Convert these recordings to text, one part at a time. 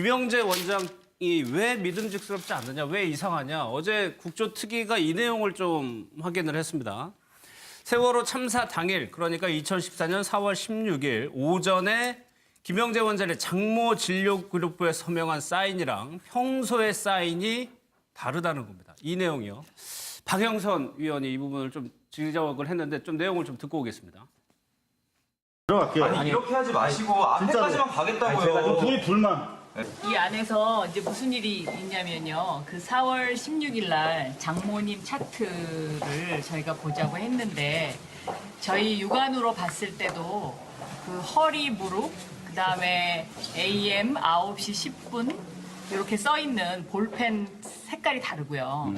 김영재 원장이 왜 믿음직스럽지 않느냐, 왜 이상하냐. 어제 국조특위가 이 내용을 좀 확인을 했습니다. 세월호 참사 당일, 그러니까 2014년 4월 16일 오전에 김영재 원장의 장모 진료그룹부에 서명한 사인이랑 평소의 사인이 다르다는 겁니다. 이 내용이요. 박영선 위원이 이 부분을 좀 지적을 했는데 좀 내용을 좀 듣고 오겠습니다. 들어갈게요. 아니 이렇게 하지 마시고 앞에까지만 가겠다고요. 제가 좀 둘이 불만. 이 안에서 이제 무슨 일이 있냐면요. 그 4월 16일 날 장모님 차트를 저희가 보자고 했는데 저희 육안으로 봤을 때도 그 허리 무릎 그다음에 AM 9시 10분 이렇게 써 있는 볼펜 색깔이 다르고요.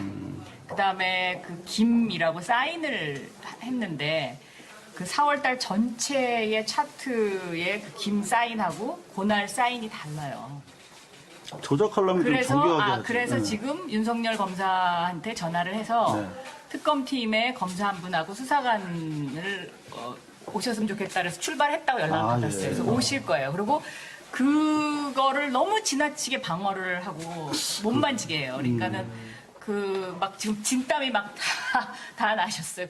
그다음에 그 김이라고 사인을 했는데 그 4월달 전체의 차트의 그 김 사인하고 그날 사인이 달라요. 조작하려면 좀 정교하게 하지. 그래서 지금 윤석열 검사한테 전화를 해서 특검팀의 검사 한 분하고 수사관을 오셨으면 좋겠다 그래서 출발했다고 연락을 받았어요. 예. 그래서 오실 거예요. 그리고 그거를 너무 지나치게 방어를 하고 못 만지게 해요. 그러니까는 그 막 지금 진땀이 막 다 나셨어요.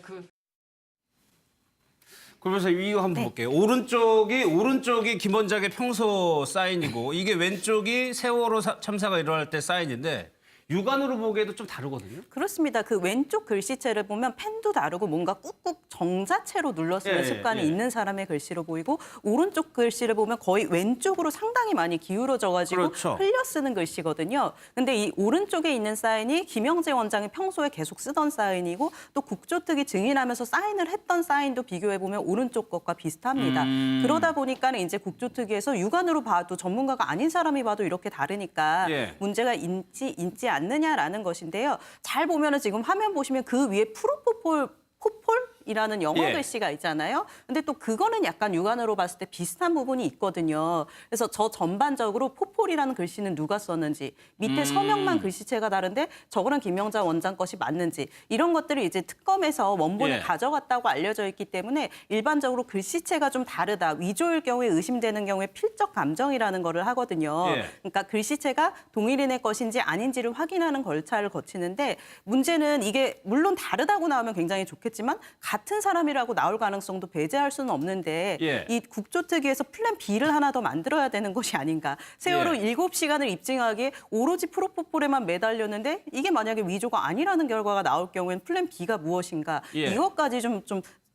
그러면서 이거 한번 볼게요. 오른쪽이 김 원장의 평소 사인이고 이게 왼쪽이 세월호 참사가 일어날 때 사인인데 육안으로 보기에도 좀 다르거든요. 그렇습니다. 그 왼쪽 글씨체를 보면 펜도 다르고 뭔가 꾹꾹 정자체로 눌러 쓰는 습관이 있는 사람의 글씨로 보이고 오른쪽 글씨를 보면 거의 왼쪽으로 상당히 많이 기울어져가지고 그렇죠. 흘려 쓰는 글씨거든요. 근데 이 오른쪽에 있는 사인이 김영재 원장이 평소에 계속 쓰던 사인이고 또 국조특위 증인하면서 사인을 했던 사인도 비교해보면 오른쪽 것과 비슷합니다. 그러다 보니까 이제 국조특위에서 육안으로 봐도 전문가가 아닌 사람이 봐도 이렇게 다르니까 문제가 있지 않느냐라는 것인데요. 잘 보면은 지금 화면 보시면 그 위에 포폴이라는 영어 글씨가 있잖아요. 근데 또 그거는 약간 육안으로 봤을 때 비슷한 부분이 있거든요. 그래서 저 전반적으로 포폴이라는 글씨는 누가 썼는지, 밑에 서명만 글씨체가 다른데 저거랑 김영재 원장 것이 맞는지 이런 것들을 이제 특검에서 원본을 가져갔다고 알려져 있기 때문에 일반적으로 글씨체가 좀 다르다. 위조일 경우에 의심되는 경우에 필적 감정이라는 거를 하거든요. 그러니까 글씨체가 동일인의 것인지 아닌지를 확인하는 절차를 거치는데 문제는 이게 물론 다르다고 나오면 굉장히 좋겠지만 같은 사람이라고 나올 가능성도 배제할 수는 없는데 이 국조특위에서 플랜 B를 하나 더 만들어야 되는 것이 아닌가. 세월호 7시간을 입증하기에 오로지 프로포폴에만 매달렸는데 이게 만약에 위조가 아니라는 결과가 나올 경우에는 플랜 B가 무엇인가. 이것까지 좀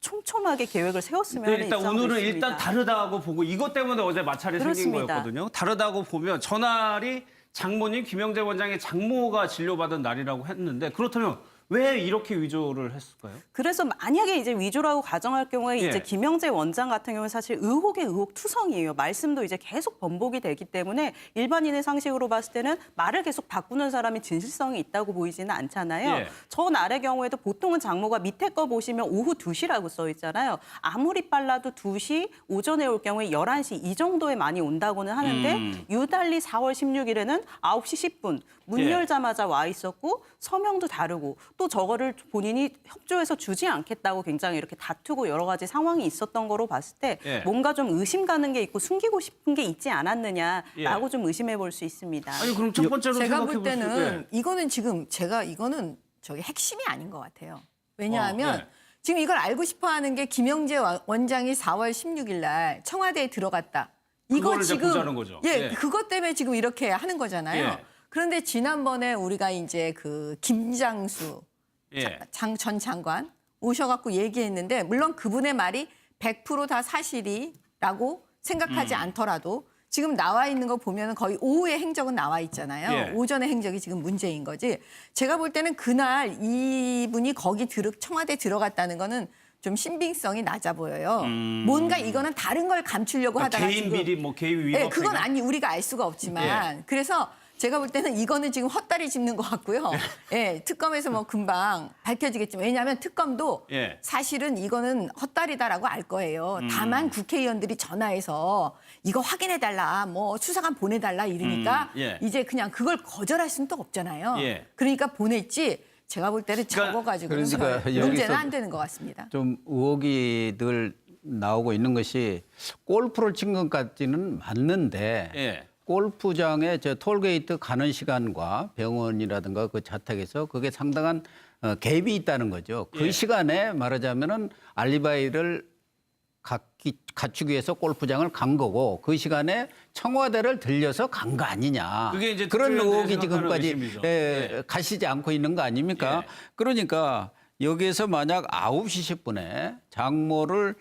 촘촘하게 계획을 세웠으면 하는 일단 입장도 오늘은 있습니다. 일단 다르다고 보고 이것 때문에 어제 마찰이 생긴 거였거든요. 다르다고 보면 전날이 장모님 김영재 원장의 장모가 진료받은 날이라고 했는데 그렇다면 왜 이렇게 위조를 했을까요? 그래서 만약에 이제 위조라고 가정할 경우에 이제 김영재 원장 같은 경우는 사실 의혹의 의혹 투성이에요. 말씀도 이제 계속 번복이 되기 때문에 일반인의 상식으로 봤을 때는 말을 계속 바꾸는 사람이 진실성이 있다고 보이지는 않잖아요. 전날의 경우에도 보통은 장모가 밑에 거 보시면 오후 2시라고 써 있잖아요. 아무리 빨라도 2시, 오전에 올 경우에 11시 이 정도에 많이 온다고는 하는데 유달리 4월 16일에는 9시 10분 문 열자마자 와 있었고 서명도 다르고 또 저거를 본인이 협조해서 주지 않겠다고 굉장히 이렇게 다투고 여러 가지 상황이 있었던 거로 봤을 때 뭔가 좀 의심 가는 게 있고 숨기고 싶은 게 있지 않았느냐라고 좀 의심해 볼 수 있습니다. 아니 그럼 첫 번째로 제가 볼 때는 이거는 지금 이거는 저기 핵심이 아닌 것 같아요. 왜냐하면 지금 이걸 알고 싶어하는 게 김영재 원장이 4월 16일 날 청와대에 들어갔다. 이거 지금 보자는 거죠. 그것 때문에 지금 이렇게 하는 거잖아요. 그런데 지난번에 우리가 이제 그 김장수 전 장관 오셔갖고 얘기했는데 물론 그분의 말이 100% 다 사실이라고 생각하지 않더라도 지금 나와 있는 거 보면 거의 오후의 행적은 나와 있잖아요. 오전의 행적이 지금 문제인 거지. 제가 볼 때는 그날 이분이 거기 청와대에 들어갔다는 거는 좀 신빙성이 낮아 보여요. 뭔가 이거는 다른 걸 감추려고 하다가 개인 비리, 개인 위법. 그건 우리가 알 수가 없지만 그래서 제가 볼 때는 이거는 지금 헛다리 짚는 것 같고요. 특검에서 뭐 금방 밝혀지겠지만 왜냐하면 특검도 사실은 이거는 헛다리다라고 알 거예요. 다만 국회의원들이 전화해서 이거 확인해달라, 뭐 수사관 보내달라 이러니까 이제 그냥 그걸 거절할 수는 또 없잖아요. 그러니까 보냈지. 제가 볼 때는 저거 가지고는 문제는 안 되는 것 같습니다. 좀 의혹이 늘 나오고 있는 것이 골프를 친 것까지는 맞는데 골프장에 저 톨게이트 가는 시간과 병원이라든가 그 자택에서 그게 상당한 갭이 있다는 거죠. 그 예. 시간에 말하자면은 알리바이를 갖추기 위해서 골프장을 간 거고 그 시간에 청와대를 들려서 간 거 아니냐. 그게 이제 그런 특조위원들이 의혹이 생각하는 지금까지 의심이죠. 가시지 않고 있는 거 아닙니까? 예. 그러니까 여기에서 만약 9시 10분에 장모를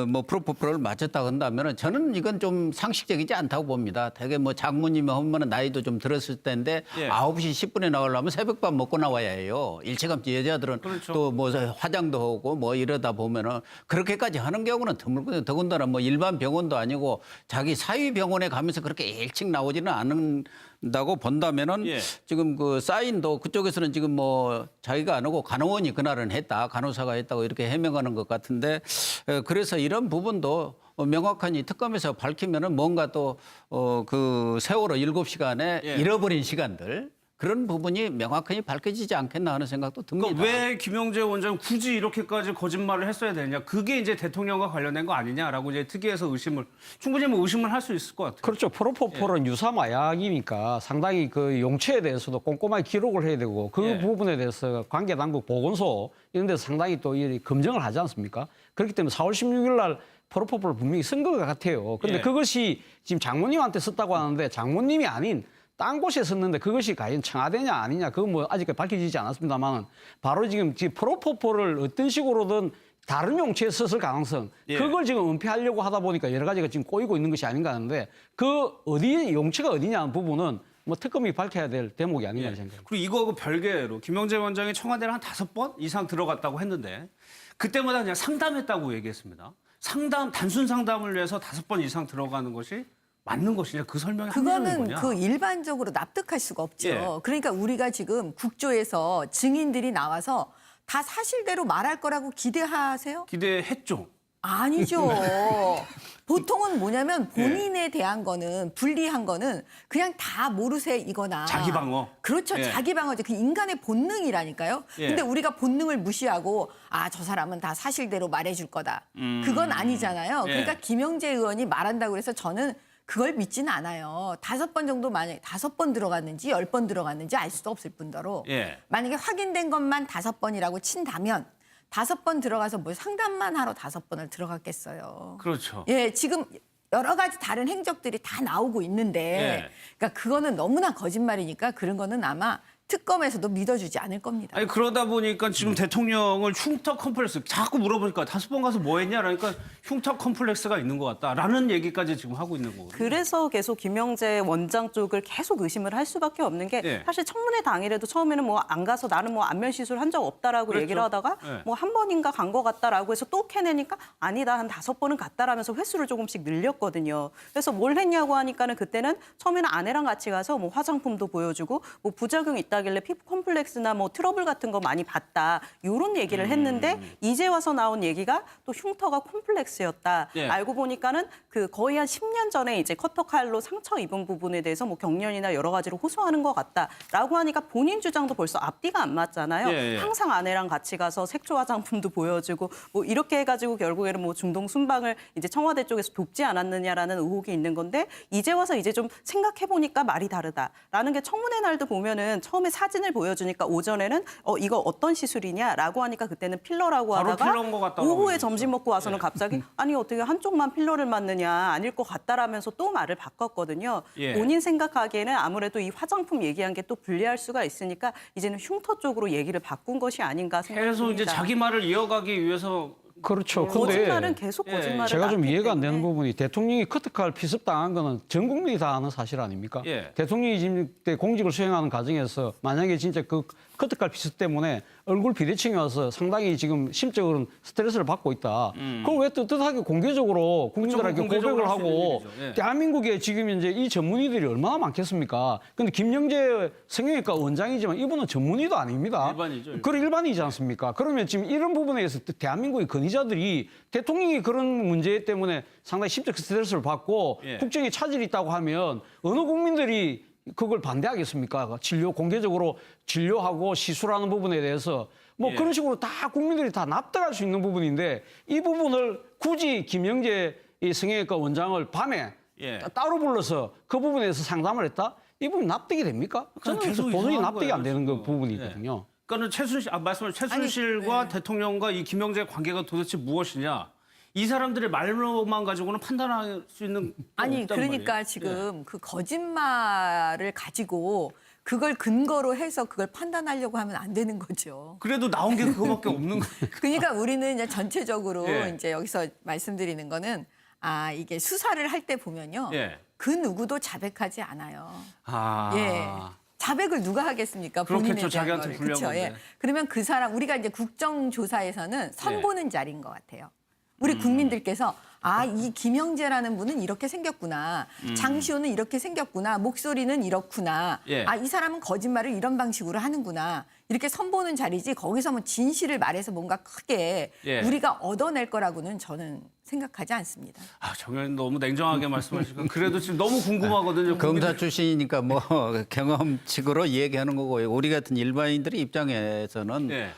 뭐 프로포폴을 맞췄다고 한다면은 저는 이건 좀 상식적이지 않다고 봅니다. 되게 뭐 장모님이 하면은 나이도 좀 들었을 텐데 예. 9시 10분에 나오려면 새벽밥 먹고 나와야 해요. 일찌감치 여자들은 그렇죠. 또 뭐 화장도 하고 뭐 이러다 보면은 그렇게까지 하는 경우는 드물거든요. 더군다나 뭐 일반 병원도 아니고 자기 사위 병원에 가면서 그렇게 일찍 나오지는 않는다고 본다면은 예. 지금 그 사인도 그쪽에서는 지금 뭐 자기가 안 하고 간호원이 그날은 했다, 간호사가 했다고 이렇게 해명하는 것 같은데 그래서 이런 부분도 명확하니 특검에서 밝히면은 뭔가 또 그 세월호 7시간에 예. 잃어버린 시간들 그런 부분이 명확하게 밝혀지지 않겠나 하는 생각도 듭니다. 그러니까 왜 김영재 원장은 굳이 이렇게까지 거짓말을 했어야 되냐? 그게 이제 대통령과 관련된 거 아니냐라고 이제 특위에서 충분히 뭐 의심을 할 수 있을 것 같아요. 그렇죠. 프로포폴은 예. 유사 마약이니까 상당히 그 용체에 대해서도 꼼꼼하게 기록을 해야 되고 그 예. 부분에 대해서 관계 당국 보건소 이런 데서 상당히 또 이 검증을 하지 않습니까? 그렇기 때문에 4월 16일 날 프로포폴을 분명히 쓴 것 같아요. 그런데 예. 그것이 지금 장모님한테 썼다고 하는데 장모님이 아닌 딴 곳에 썼는데 그것이 과연 청와대냐 아니냐 그건 뭐 아직까지 밝혀지지 않았습니다만 바로 지금 프로포폴을 어떤 식으로든 다른 용체에 썼을 가능성 예. 그걸 지금 은폐하려고 하다 보니까 여러 가지가 지금 꼬이고 있는 것이 아닌가 하는데 그 어디 용체가 어디냐는 부분은 뭐 특검이 밝혀야 될 대목이 아닌가 예. 생각합니다. 그리고 이거하고 별개로 김영재 원장이 청와대를 한 5번 이상 들어갔다고 했는데 그때마다 그냥 상담했다고 얘기했습니다. 단순 상담을 위해서 5번 이상 들어가는 것이 맞는 것이냐 그 설명이 한다는 그거는 거냐? 그 일반적으로 납득할 수가 없죠. 예. 그러니까 우리가 지금 국조에서 증인들이 나와서 다 사실대로 말할 거라고 기대하세요? 기대했죠. 아니죠. 보통은 뭐냐면 본인에 대한 거는 불리한 거는 그냥 다 모르세이거나 자기 방어. 그렇죠. 예. 자기 방어죠. 그 인간의 본능이라니까요. 예. 근데 우리가 본능을 무시하고 저 사람은 다 사실대로 말해줄 거다. 그건 아니잖아요. 예. 그러니까 김영재 의원이 말한다고 해서 저는 그걸 믿지는 않아요. 5번 정도 만약에 5번 들어갔는지 10번 들어갔는지 알 수도 없을 뿐더러 예. 만약에 확인된 것만 5번이라고 친다면 5번 들어가서 뭐 상담만 하러 5번을 들어갔겠어요. 그렇죠. 예, 지금 여러 가지 다른 행적들이 다 나오고 있는데, 예. 그러니까 그거는 너무나 거짓말이니까 그런 거는 아마 특검에서도 믿어주지 않을 겁니다. 아니 그러다 보니까 지금 대통령을 흉터 컴플렉스 자꾸 물어보니까 5번 가서 뭐 했냐 그러니까 흉터 컴플렉스가 있는 것 같다라는 얘기까지 지금 하고 있는 거거든요. 그래서 계속 김영재 원장 쪽을 계속 의심을 할 수밖에 없는 게 예. 사실 청문회 당일에도 처음에는 뭐 안 가서 나는 뭐 안면 시술 한 적 없다라고 그랬죠. 얘기를 하다가 예. 뭐 한 번인가 간 것 같다라고 해서 또 캐내니까 아니다 한 5번은 갔다라면서 횟수를 조금씩 늘렸거든요. 그래서 뭘 했냐고 하니까는 그때는 처음에는 아내랑 같이 가서 뭐 화장품도 보여주고 뭐 부작용 있다길래 피부 컴플렉스나 뭐 트러블 같은 거 많이 봤다 이런 얘기를 했는데 이제 와서 나온 얘기가 또 흉터가 콤플렉스였다. 예. 알고 보니까는 그 거의 한 10년 전에 이제 커터칼로 상처 입은 부분에 대해서 뭐 경련이나 여러 가지로 호소하는 것 같다라고 하니까 본인 주장도 벌써 앞뒤가 안 맞잖아요. 예, 예. 항상 아내랑 같이 가서 색조 화장품도 보여주고 뭐 이렇게 해가지고 결국에는 뭐 중동 순방을 이제 청와대 쪽에서 돕지 않았느냐라는 의혹이 있는 건데 이제 와서 이제 좀 생각해 보니까 말이 다르다라는 게 청문회 날도 보면은 처음에 사진을 보여주니까 오전에는 이거 어떤 시술이냐라고 하니까 그때는 필러라고 바로 하다가 필러인 것 같다고 오후에 얘기했죠. 점심 먹고 와서는 갑자기 아니 어떻게 한쪽만 필러를 맞느냐 아닐 것 같다라면서 또 말을 바꿨거든요. 예. 본인 생각하기에는 아무래도 이 화장품 얘기한 게 또 불리할 수가 있으니까 이제는 흉터 쪽으로 얘기를 바꾼 것이 아닌가 생각합니다. 계속 이제 자기 말을 이어가기 위해서 그렇죠. 거짓말은 근데 계속 예. 거짓말을 제가 좀 낳기 이해가 안 때문에. 되는 부분이 대통령이 커트칼 피습당한 거는 전 국민이 다 아는 사실 아닙니까? 예. 대통령이 지금 그때 공직을 수행하는 과정에서 만약에 진짜 그 커트칼 피습 때문에 얼굴 비대칭이 와서 상당히 지금 심적으로는 스트레스를 받고 있다. 그걸 왜 떳떳하게 공개적으로 국민들에게 공개적으로 고백을 할수 있는 하고 일이죠. 예. 대한민국에 지금 이제 이 전문의들이 얼마나 많겠습니까? 근데 김영재 성형외과 원장이지만 이분은 전문의도 아닙니다. 일반이죠, 일반. 그런 일반이지 않습니까? 그러면 지금 이런 부분에 대해서 대한민국의 권위자들이 대통령이 그런 문제 때문에 상당히 심적 스트레스를 받고 예. 국정에 차질이 있다고 하면 어느 국민들이 그걸 반대하겠습니까? 공개적으로 진료하고 시술하는 부분에 대해서 뭐 예. 그런 식으로 다 국민들이 다 납득할 수 있는 부분인데 이 부분을 굳이 김영재 이 성형외과 원장을 밤에 예. 따로 불러서 그 부분에서 상담을 했다? 이 부분 납득이 됩니까? 저는 계속 도저히 이상한 납득이 안 거예요, 되는 그 지금. 부분이거든요. 그러니까는 최순실, 말씀하신 최순실과 대통령과 이 김영재의 관계가 도대체 무엇이냐? 이 사람들의 말로만 가지고는 판단할 수 있는 게 아니 없단 그러니까 말이에요. 지금 그 거짓말을 가지고 그걸 근거로 해서 그걸 판단하려고 하면 안 되는 거죠. 그래도 나온 게 그거밖에 없는 거예요. 그러니까 우리는 이제 전체적으로 예. 이제 여기서 말씀드리는 거는 이게 수사를 할 때 보면요. 예. 그 누구도 자백하지 않아요. 아. 예. 자백을 누가 하겠습니까? 본인에 그렇겠죠. 대한 자기한테 거를. 불리한 그쵸? 예. 건데. 그러면 그 사람 우리가 이제 국정조사에서는 선보는 자리인 것 같아요. 우리 음. 국민들께서 이 김영재라는 분은 이렇게 생겼구나. 장시호는 이렇게 생겼구나. 목소리는 이렇구나. 예. 이 사람은 거짓말을 이런 방식으로 하는구나. 이렇게 선보는 자리지 거기서 뭐 진실을 말해서 뭔가 크게 예. 우리가 얻어낼 거라고는 저는 생각하지 않습니다. 정 의원님 너무 냉정하게 말씀하시고 그래도 지금 너무 궁금하거든요. 검사 출신이니까 뭐 경험칙으로 얘기하는 거고 우리 같은 일반인들의 입장에서는 예.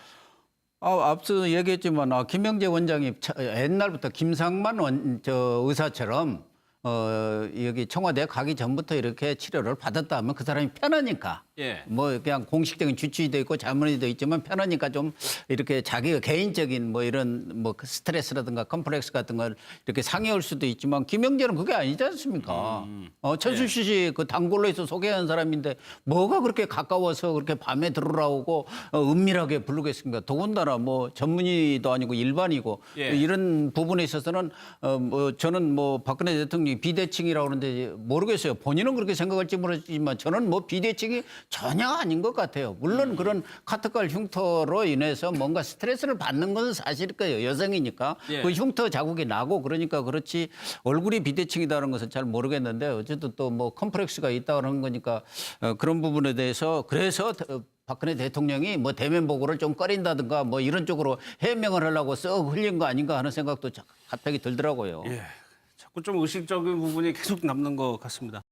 앞서 얘기했지만 김영재 원장이 옛날부터 김상만 의사처럼 여기 청와대 가기 전부터 이렇게 치료를 받았다 하면 그 사람이 편하니까 예. 뭐 그냥 공식적인 주치의도 있고 자문의도 있지만 편하니까 좀 이렇게 자기가 개인적인 뭐 이런 뭐 스트레스라든가 컴플렉스 같은 걸 이렇게 상해올 수도 있지만 김영재는 그게 아니지 않습니까? 최순실 씨 그 단골로에서 소개한 사람인데 뭐가 그렇게 가까워서 그렇게 밤에 들어오고 은밀하게 부르겠습니까? 더군다나 뭐 전문의도 아니고 일반이고 예. 이런 부분에 있어서는 뭐 저는 뭐 박근혜 대통령이 비대칭이라고 그러는데 모르겠어요. 본인은 그렇게 생각할지 모르지만 저는 뭐 비대칭이 전혀 아닌 것 같아요. 물론 그런 카트갈 흉터로 인해서 뭔가 스트레스를 받는 것은 사실일 거예요. 여성이니까. 예. 그 흉터 자국이 나고 그러니까 그렇지 얼굴이 비대칭이다는 것은 잘 모르겠는데 어쨌든 또 뭐 컴플렉스가 있다는 거니까 그런 부분에 대해서 그래서 박근혜 대통령이 뭐 대면 보고를 좀 꺼린다든가 뭐 이런 쪽으로 해명을 하려고 썩 흘린 거 아닌가 하는 생각도 갑자기 들더라고요. 예. 자꾸 좀 의식적인 부분이 계속 남는 것 같습니다.